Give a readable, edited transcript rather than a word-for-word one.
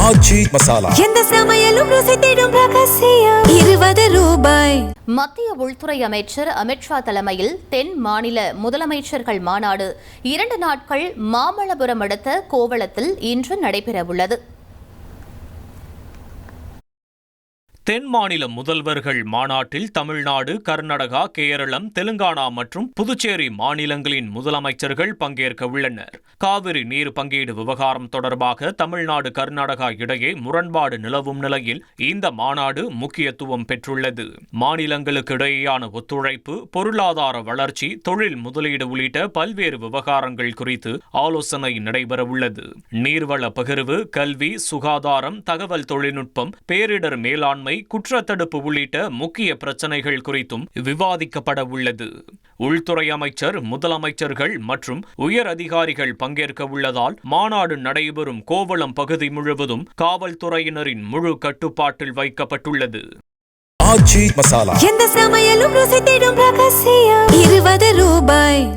ஆச்சி மசாலா எந்த சமையலும் ருசி தேடும் ரகசியம் 20 ரூபாய். மத்திய உள்துறை அமைச்சர் அமித்ஷா தலைமையில் தென் மாநில முதலமைச்சர்கள் மாநாடு 2 நாட்கள் மாமல்லபுரம் அடுத்த கோவளத்தில் இன்று நடைபெறவுள்ளது. தென் மாநில முதல்வர்கள் மாநாட்டில் தமிழ்நாடு, கர்நாடகா, கேரளம், தெலுங்கானா மற்றும் புதுச்சேரி மாநிலங்களின் முதலமைச்சர்கள் பங்கேற்க உள்ளனர். காவிரி நீர் பங்கீடு விவகாரம் தொடர்பாக தமிழ்நாடு, கர்நாடகா இடையே முரண்பாடு நிலவும் நிலையில் இந்த மாநாடு முக்கியத்துவம் பெற்றுள்ளது. மாநிலங்களுக்கு இடையேயான ஒத்துழைப்பு, பொருளாதார வளர்ச்சி, தொழில் முதலீடு உள்ளிட்ட பல்வேறு விவகாரங்கள் குறித்து ஆலோசனை நடைபெறவுள்ளது. நீர்வள பகிர்வு, கல்வி, சுகாதாரம், தகவல் தொழில்நுட்பம், பேரிடர் மேலாண்மை, குற்றத்தடுப்பு உள்ளிட்ட முக்கிய பிரச்சனைகள் குறித்தும் விவாதிக்கப்பட உள்ளது. உள்துறை அமைச்சர், முதலமைச்சர்கள் மற்றும் உயர் அதிகாரிகள் பங்கேற்க உள்ளதால் மாநாடு நடைபெறும் கோவளம் பகுதி முழுவதும் காவல்துறையினரின் முழு கட்டுப்பாட்டில் வைக்கப்பட்டுள்ளது. ஆச்சி மசாலா எந்த சமையலும் ருசி தேடும் ரகசியம் 20 ரூபாய்.